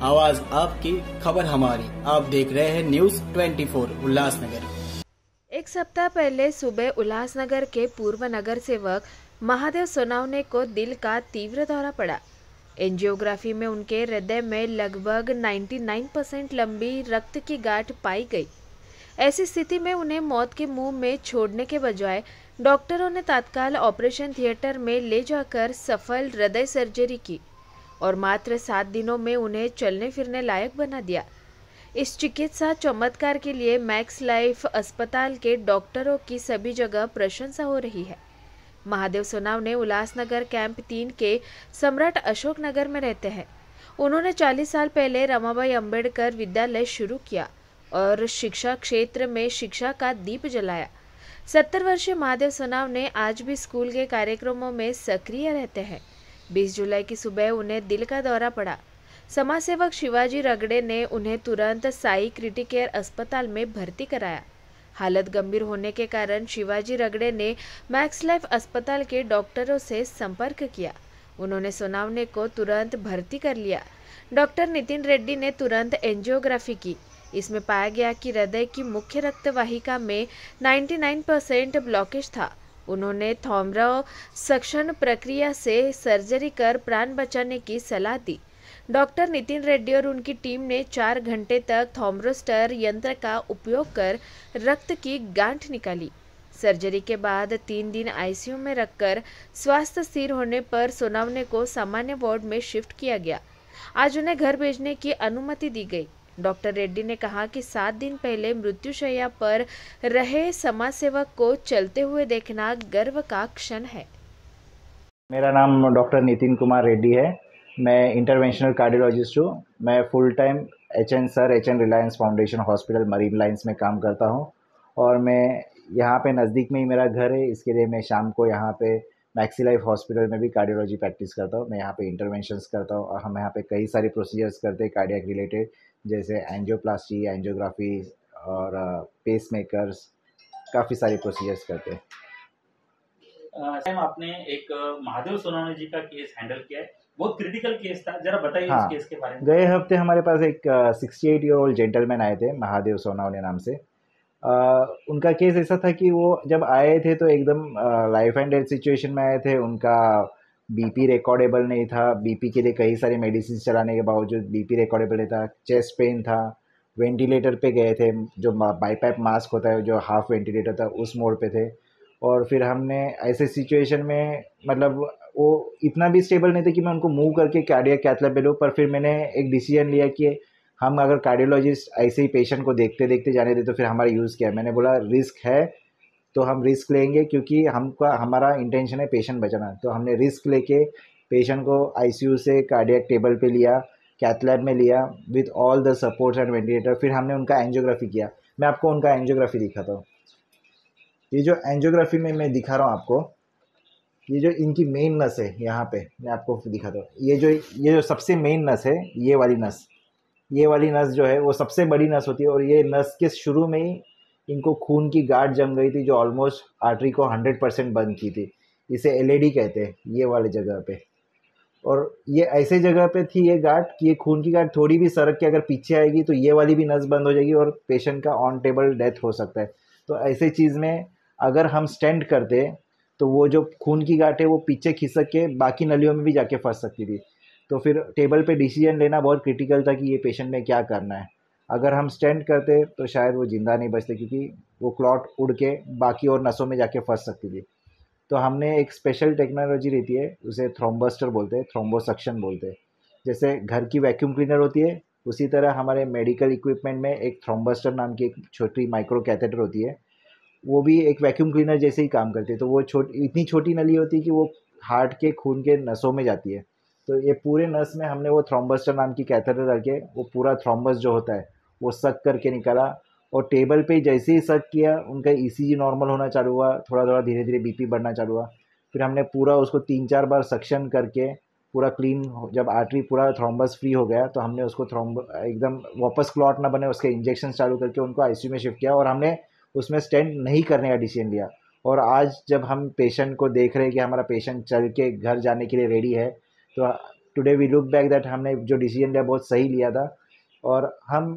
आवाज आपकी, खबर हमारी। आप देख रहे हैं न्यूज 24 उल्लासनगर। एक सप्ताह पहले सुबह उल्लासनगर के पूर्व नगर सेवक महादेव सोनावने को दिल का तीव्र दौरा पड़ा। एंजियोग्राफी में उनके हृदय में लगभग 99% लंबी रक्त की गांठ पाई गई। ऐसी स्थिति में उन्हें मौत के मुंह में छोड़ने के बजाय डॉक्टरों ने तत्काल ऑपरेशन थिएटर में ले जाकर सफल हृदय सर्जरी की और मात्र 7 दिनों में उन्हें चलने फिरने लायक बना दिया। इस चिकित्सा चमत्कार के लिए मैक्स लाइफ अस्पताल के डॉक्टरों की सभी जगह प्रशंसा हो रही है। महादेव सोनावने उल्लासनगर कैंप 3 के सम्राट अशोक नगर में रहते हैं। उन्होंने 40 साल पहले रमाबाई अंबेडकर विद्यालय शुरू किया और शिक्षा क्षेत्र में शिक्षा का दीप जलाया। 70 वर्षीय महादेव सोनावने आज भी स्कूल के कार्यक्रमों में सक्रिय रहते हैं। 20 जुलाई की सुबह उन्हें दिल का दौरा पड़ा। समाज सेवक शिवाजी रगड़े ने उन्हें तुरंत साई क्रिटिकेयर अस्पताल में भर्ती कराया। हालत गंभीर होने के कारण शिवाजी रगड़े ने मैक्स लाइफ अस्पताल के डॉक्टरों से संपर्क किया। उन्होंने सोनावने को तुरंत भर्ती कर लिया। डॉक्टर नितिन रेड्डी ने तुरंत एंजियोग्राफी की। इसमें पाया गया कि हृदय की मुख्य रक्तवाहिका में 99% ब्लॉकेज था। उन्होंने थॉम्रो सक्शन प्रक्रिया से सर्जरी कर प्राण बचाने की सलाह दी। डॉक्टर नितिन रेड्डी और उनकी टीम ने 4 घंटे तक थॉम्रोस्टर यंत्र का उपयोग कर रक्त की गांठ निकाली। सर्जरी के बाद 3 दिन आईसीयू में रखकर स्वास्थ्य स्थिर होने पर सोनावने को सामान्य वार्ड में शिफ्ट किया गया। आज उन्हें घर भेजने की अनुमति दी गई। डॉक्टर रेड्डी ने कहा कि 7 दिन पहले मृत्युशैया पर रहे समाज सेवक को चलते हुए देखना गर्व का क्षण है। मेरा नाम डॉक्टर नितिन कुमार रेड्डी है। मैं इंटरवेंशनल कार्डियोलॉजिस्ट हूँ। मैं full time HN Reliance Foundation hospital Marine Lines में काम करता हूँ और मैं यहाँ पे नज़दीक में ही मेरा घर है। इसके लिए मैं शाम को यहाँ पे मैक्सी लाइफ हॉस्पिटल में भी कार्डियोलॉजी प्रैक्टिस करता हूँ। मैं यहाँ पे इंटरवेंशंस करता हूँ और हम यहाँ पे कई सारे प्रोसीजर्स करते हैं कार्डियक रिलेटेड, जैसे एंजियोप्लास्टी, एंजियोग्राफी और पेस मेकर्स, काफ़ी सारे प्रोसीजर्स करते हैं। टाइम आपने एक महादेव सोनावने जी का केस हैंडल किया है, बहुत क्रिटिकल केस था, जरा बताइए हाँ, उस केस के बारे में। गए हफ्ते हमारे पास एक 68 ईयर ओल्ड जेंटलमैन आए थे महादेव सोनावने नाम से। उनका केस ऐसा था कि वो जब आए थे तो एकदम लाइफ एंड डेथ सिचुएशन में आए थे। उनका बीपी रिकॉर्डेबल नहीं था। बीपी के लिए कई सारे मेडिसिन चलाने के बावजूद बीपी रिकॉर्डेबल नहीं था। चेस्ट पेन था। वेंटिलेटर पे गए थे, जो बाईपैप मास्क होता है, जो हाफ वेंटिलेटर था, उस मोड पे थे। और फिर हमने ऐसे सिचुएशन में, मतलब वो इतना भी स्टेबल नहीं थे कि मैं उनको मूव करके कार्डियक कैथ लैब पे लूँ, पर फिर मैंने एक डिसीजन लिया कि हम अगर कार्डियोलॉजिस्ट ऐसे ही पेशेंट को देखते देखते जाने दे तो फिर हमारा यूज़ क्या है। मैंने बोला रिस्क है तो हम रिस्क लेंगे, क्योंकि हमारा इंटेंशन है पेशेंट बचाना। तो हमने रिस्क लेके पेशेंट को आईसीयू से कार्डियक टेबल पे लिया, कैथ लैब में लिया with all the supports and ventilator. फिर हमने उनका एंजियोग्राफी किया। मैं आपको उनका एंजियोग्राफी दिखाता हूँ। ये जो एंजियोग्राफी में मैं दिखा रहा हूँ आपको, ये जो इनकी मेन नस है, यहाँ पे मैं आपको दिखाता हूँ। ये जो सबसे मेन नस है, ये वाली नस जो है वो सबसे बड़ी नस होती है। और ये नस के शुरू में ही इनको खून की गांठ जम गई थी, जो ऑलमोस्ट आर्टरी को 100% बंद की थी। इसे एलएडी कहते हैं, ये वाले जगह पे। और ये ऐसे जगह पे थी ये गांठ कि ये खून की गांठ थोड़ी भी सरक के अगर पीछे आएगी तो ये वाली भी नस बंद हो जाएगी और पेशेंट का ऑन टेबल डेथ हो सकता है। तो ऐसे चीज़ में अगर हम स्टेंट करते तो वो जो खून की गांठ है वो पीछे खिसक के बाकी नलियों में भी जाके फंस सकती थी। तो फिर टेबल पे डिसीजन लेना बहुत क्रिटिकल था कि ये पेशेंट में क्या करना है। अगर हम स्टेंट करते तो शायद वो ज़िंदा नहीं बचते, क्योंकि वो क्लॉट उड़ के बाकी और नसों में जाके फंस सकती थी। तो हमने एक स्पेशल टेक्नोलॉजी रहती है, उसे थ्रोम्बस्टर बोलते हैं, थ्रोम्बोसक्शन बोलते हैं। जैसे घर की वैक्यूम क्लीनर होती है, उसी तरह हमारे मेडिकल इक्विपमेंट में एक थ्रोम्बस्टर नाम की एक छोटी माइक्रो कैथेटर होती है। वो भी एक वैक्यूम क्लीनर जैसे ही काम करती है। तो वो इतनी छोटी नली होती है कि वो हार्ट के खून के नसों में जाती है। तो ये पूरे नस में हमने वो थ्रोम्बस्टर नाम की कैथेटर रख के वो पूरा थ्रोम्बस जो होता है वो सक करके निकाला। और टेबल पे जैसे ही सक किया, उनका ईसीजी नॉर्मल होना चालू हुआ, थोड़ा थोड़ा धीरे धीरे बीपी बढ़ना चालू हुआ। फिर हमने पूरा उसको 3-4 बार सक्शन करके पूरा क्लीन, जब आर्टरी पूरा थ्रोम्बस फ्री हो गया तो हमने उसको एकदम वापस क्लॉट ना बने उसके इंजेक्शन चालू करके उनको आईसीयू में शिफ्ट किया। और हमने उसमें स्टेंट नहीं करने का डिसीजन लिया। और आज जब हम पेशेंट को देख रहे हैं कि हमारा पेशेंट चल के घर जाने के लिए रेडी है, तो today we look back that हमने जो डिसीजन लिया बहुत सही लिया था, और हम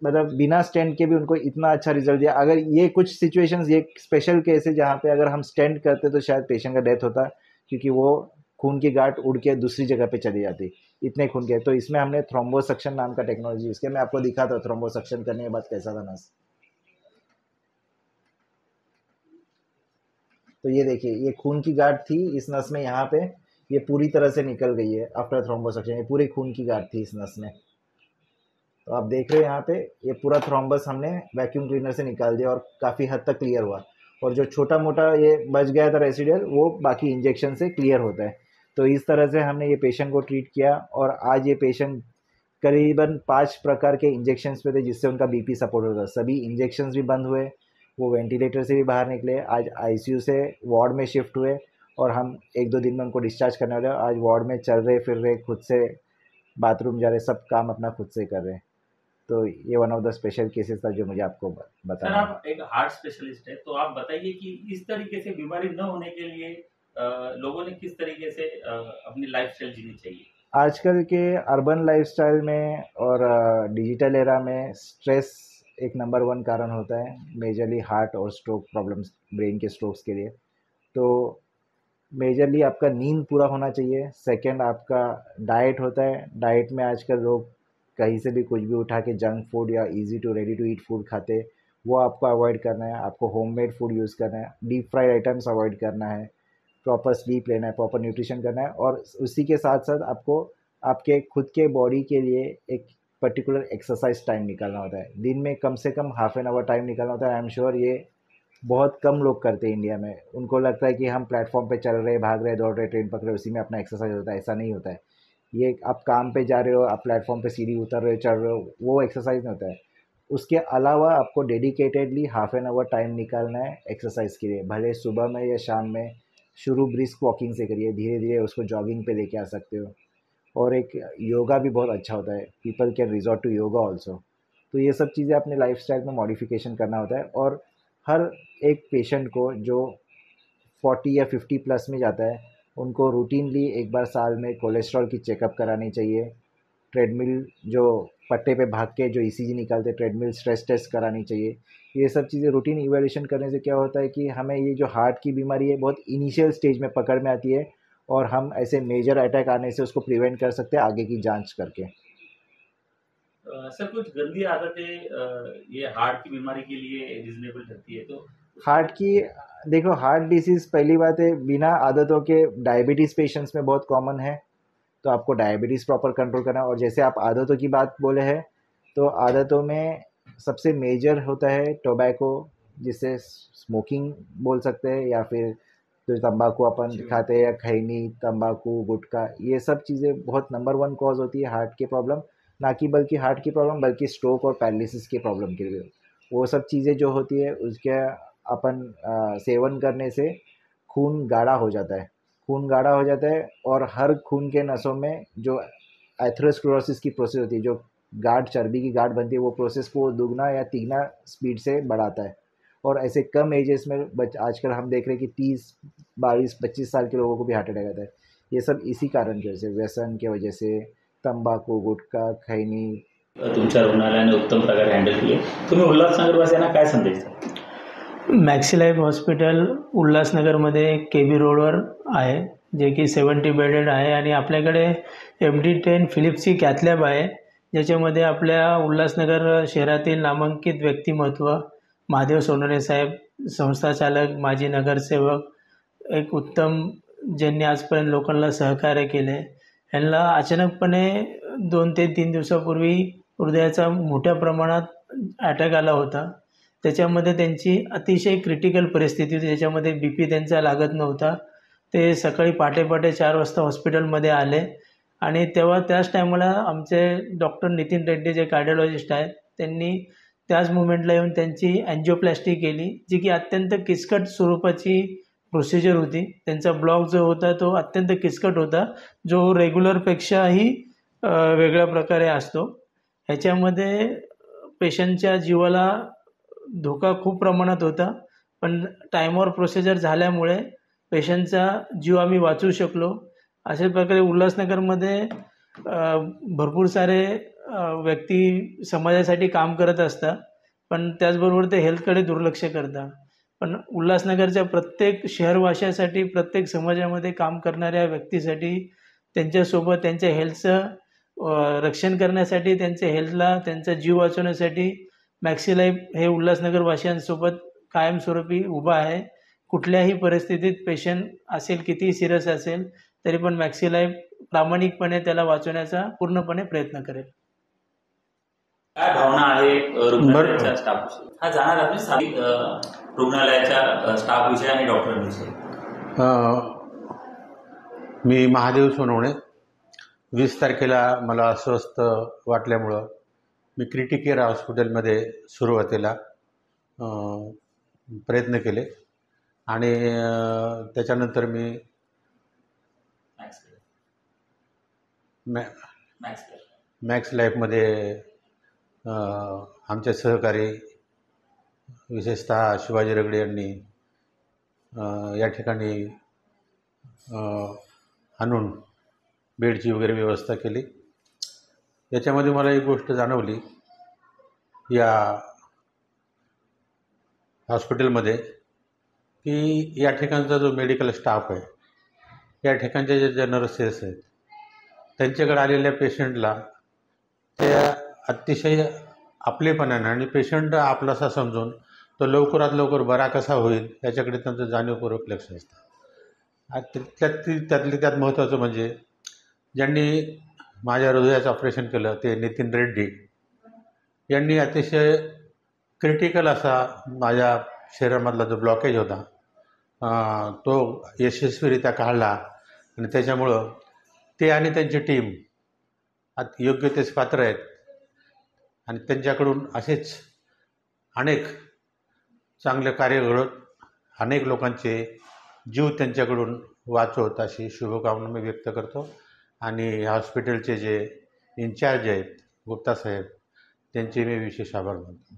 मतलब बिना स्टेंट के भी उनको इतना अच्छा रिजल्ट दिया। अगर ये कुछ सिचुएशंस, ये स्पेशल केस है जहाँ पे अगर हम स्टेंट करते तो शायद पेशेंट का डेथ होता, क्योंकि वो खून की गांठ उड़ के दूसरी जगह पे चली जाती, इतने खून के। तो इसमें हमने थ्रोम्बोसक्शन नाम का टेक्नोलॉजी, इसके मैं आपको दिखा था थ्रोम्बोसक्शन करने के बाद कैसा था नस। तो ये देखिए, ये खून की गांठ थी इस नस में, यहाँ पे ये पूरी तरह से निकल गई है आफ्टर थ्रोम्बोसक्शन। ये पूरी खून की गांठ थी इस नस में। तो आप देख रहे हो यहाँ पे ये पूरा थ्रोम्बस हमने वैक्यूम क्लीनर से निकाल दिया और काफ़ी हद तक क्लियर हुआ, और जो छोटा मोटा ये बच गया था रेसिडुअल वो बाकी इंजेक्शन से क्लियर होता है। तो इस तरह से हमने ये पेशेंट को ट्रीट किया, और आज ये पेशेंट करीबन 5 प्रकार के इंजेक्शन्स पे थे जिससे उनका बीपी सपोर्ट होता। सभी इंजेक्शन्स भी बंद हुए, वो वेंटिलेटर से भी बाहर निकले, आज आईसीयू से वार्ड में शिफ्ट हुए, और हम 1-2 दिन में उनको डिस्चार्ज करने वाले। आज वार्ड में चल रहे फिर रहे, खुद से बाथरूम जा रहे, सब काम अपना खुद से कर रहे। तो ये one of the special cases था जो मुझे आपको सर बताना। आप एक हार्ट स्पेशलिस्ट है, तो आप बताइए कि इस तरीके से बीमारी न होने के लिए लोगों ने किस तरीके से अपनी लाइफस्टाइल जीनी चाहिए। आजकल के अर्बन लाइफस्टाइल में और डिजिटल एरा में स्ट्रेस एक नंबर 1 कारण होता है, मेजरली हार्ट और स्ट्रोक प्रॉब्लम्स, ब्रेन के स्ट्रोक्स के लिए। तो मेजरली आपका नींद पूरा होना चाहिए। सेकंड आपका डाइट होता है, डाइट में आजकल लोग कहीं से भी कुछ भी उठा के जंक फूड या easy to ready to eat food खाते, वो आपको अवॉइड करना है। आपको होममेड फूड यूज़ करना है, डीप फ्राइड आइटम्स अवॉइड करना है, प्रॉपर स्लीप लेना है, प्रॉपर न्यूट्रिशन करना है, और उसी के साथ साथ आपको आपके खुद के बॉडी के लिए एक पर्टिकुलर एक्सरसाइज टाइम निकालना होता है। दिन में कम से कम हाफ एन आवर टाइम निकालना होता है। आई एम श्योर ये बहुत कम लोग करते हैं इंडिया में। उनको लगता है कि हम प्लेटफॉर्म पे चल रहे, भाग रहे, दौड़ रहे, ट्रेन पकड़ रहे, उसी में अपना एक्सरसाइज होता है। ऐसा नहीं होता है। ये आप काम पे जा रहे हो, आप प्लेटफॉर्म पे सीढ़ी उतर रहे हो, चढ़ रहे हो, वो एक्सरसाइज नहीं होता है। उसके अलावा आपको dedicatedly half an hour time निकालना है एक्सरसाइज के लिए, भले सुबह में या शाम में। शुरू ब्रिस्क वॉकिंग से करिए, धीरे धीरे उसको जॉगिंग पे लेके आ सकते हो। और एक योगा भी बहुत अच्छा होता है, people can resort to yoga also. तो ये सब चीज़ें अपने लाइफस्टाइल में मॉडिफिकेशन करना होता है। और हर एक पेशेंट को जो 40 या 50 प्लस में जाता है, उनको रूटीनली एक बार साल में कोलेस्ट्रॉल की चेकअप करानी चाहिए। ट्रेडमिल जो पट्टे पे भाग के जो ईसीजी निकालते, ट्रेडमिल स्ट्रेस टेस्ट करानी चाहिए। ये सब चीज़ें रूटीन इवैल्यूएशन करने से क्या होता है कि हमें ये जो हार्ट की बीमारी है बहुत इनिशियल स्टेज में पकड़ में आती है, और हम ऐसे मेजर अटैक आने से उसको प्रिवेंट कर सकते हैं आगे की जांच करके। सर कुछ गंदी आदतें ये हार्ट की बीमारी के लिए रीजनेबल रहती है, तो हार्ट की, देखो हार्ट डिसीज़ पहली बात है बिना आदतों के डायबिटीज़ पेशेंट्स में बहुत कॉमन है, तो आपको डायबिटीज़ प्रॉपर कंट्रोल करना है। और जैसे आप आदतों की बात बोले हैं, तो आदतों में सबसे मेजर होता है टोबैको, जिसे स्मोकिंग बोल सकते हैं, या फिर जो तंबाकू अपन खाते हैं, या खैनी, तंबाकू, गुटखा, ये सब चीज़ें बहुत नंबर 1 कॉज होती है हार्ट के प्रॉब्लम। ना कि बल्कि हार्ट की प्रॉब्लम, बल्कि स्ट्रोक और पैरालिसिस की प्रॉब्लम के लिए। वो सब चीज़ें जो होती है उसके अपन सेवन करने से खून गाढ़ा हो जाता है, खून गाढ़ा हो जाता है, और हर खून के नसों में जो एथेरोस्क्लेरोसिस की प्रोसेस होती है, जो गाढ़ चर्बी की गाढ़ बनती है, वो प्रोसेस को दुगना या तिगना स्पीड से बढ़ाता है। और ऐसे कम एजेस में आजकल हम देख रहे हैं कि 30, 22, 25 साल के लोगों को भी हार्ट अटैक आता है। ये सब इसी कारण की वजह से, व्यसन की वजह से, तंबाकू, गुटखा, खैनी। तुमच्या रुग्णालयाने उत्तम प्रकारे हँडल केले। तुम्ही उल्हासनगरवासियांना काय संदेश द्याल? मॅक्सी लाईफ हॉस्पिटल उल्हासनगरमध्ये KB रोडवर आहे, जे की 70 बेडेड आहे, आणि आपल्याकडे MD10 फिलिप्सची कॅथलॅब आहे, ज्याच्यामध्ये आपल्या उल्हासनगर शहरातील नामांकित व्यक्तिमत्व महादेव सोनवणे साहेब, संस्थाचालक, माजी नगरसेवक, एक उत्तम ज्यांनी आजपर्यंत लोकांना सहकार्य केले, यांना अचानकपणे 2 ते 3 दिवसापूर्वी हृदयाचा मोठ्या प्रमाणात अटॅक आला होता. त्याच्यामध्ये त्यांची अतिशय क्रिटिकल परिस्थिती होती, त्याच्यामध्ये BP त्यांचा लागत नव्हता. ते सकाळी पहाटे 4 वाजता हॉस्पिटलमध्ये आले, आणि तेव्हा त्याच टायमाला आमचे डॉक्टर नितीन रेड्डी जे कार्डिओलॉजिस्ट आहेत, त्यांनी त्याच मुमेंटला येऊन त्यांची अँजिओप्लास्टी केली, जी की अत्यंत किचकट स्वरूपाची प्रोसिजर होती. त्यांचा ब्लॉक जो होता तो अत्यंत किचकट होता, जो रेग्युलरपेक्षाही वेगळ्या प्रकारे असतो. ह्याच्यामध्ये पेशंटच्या जीवाला धोका खूप प्रमाणात होता, पण टाईमवर प्रोसिजर झाल्यामुळे पेशंटचा जीव आम्ही वाचवू शकलो. अशाच प्रकारे उल्हासनगरमध्ये भरपूर सारे व्यक्ती समाजासाठी काम करत असतात, पण त्याचबरोबर ते हेल्थकडे दुर्लक्ष करतात. पण उल्हासनगरच्या प्रत्येक शहरवाशासाठी, प्रत्येक समाजामध्ये काम करणाऱ्या व्यक्तीसाठी, त्यांच्यासोबत त्यांच्या हेल्थचं रक्षण करण्यासाठी, त्यांच्या हेल्थला, त्यांचा जीव वाचवण्यासाठी मॅक्सी लाईफ हे उल्हासनगरवासियांसोबत कायमस्वरूपी उभा आहे. कुठल्याही परिस्थितीत पेशंट असेल, कितीही सिरियस असेल, तरी पण मॅक्सी लाईफ प्रामाणिकपणे त्याला वाचवण्याचा पूर्णपणे प्रयत्न करेल. काय भावना आहे रुग्णालयाच्या स्टाफविषयी? हा जाणार आपण रुग्णालयाच्या स्टाफविषयी आणि डॉक्टरांविषयी. मी महादेव सोनवणे. 20 तारखेला मला अस्वस्थ वाटल्यामुळं मी क्रिटिकेअर हॉस्पिटलमध्ये सुरुवातीला प्रयत्न केले आणि त्याच्यानंतर मी मॅक्स लाईफमध्ये आमचे सहकारी विशेषतः शिवाजी रगडे यांनी या ठिकाणी आणून बेडची वगैरे व्यवस्था केली. याच्यामध्ये मला एक गोष्ट जाणवली या हॉस्पिटलमध्ये की या ठिकाणचा जो मेडिकल स्टाफ आहे, या ठिकाणचे जे नर्सेस आहेत, त्यांच्याकडे आलेल्या पेशंटला त्या अतिशय आपलेपणाने आणि पेशंट आपलासा समजून तो लवकरात लवकर बरा कसा होईल याच्याकडे त्यांचं जाणीवपूर्वक लक्ष असतं. त्यात महत्त्वाचं म्हणजे ज्यांनी माझ्या हृदयाचं ऑपरेशन केलं ते नितीन रेड्डी यांनी अतिशय क्रिटिकल असा माझ्या शरीरामधला जो ब्लॉकेज होता तो यशस्वीरित्या काढला आणि त्याच्यामुळं ते आणि त्यांची टीम योग्यतेस पात्र आहेत आणि त्यांच्याकडून असेच अनेक चांगले कार्य घडत अनेक लोकांचे जीव त्यांच्याकडून वाचवत अशी शुभकामना मी व्यक्त करतो. आणि हॉस्पिटलचे जे इन्चार्ज आहेत गुप्ता साहेब त्यांचे मी विशेष आभार मानतो.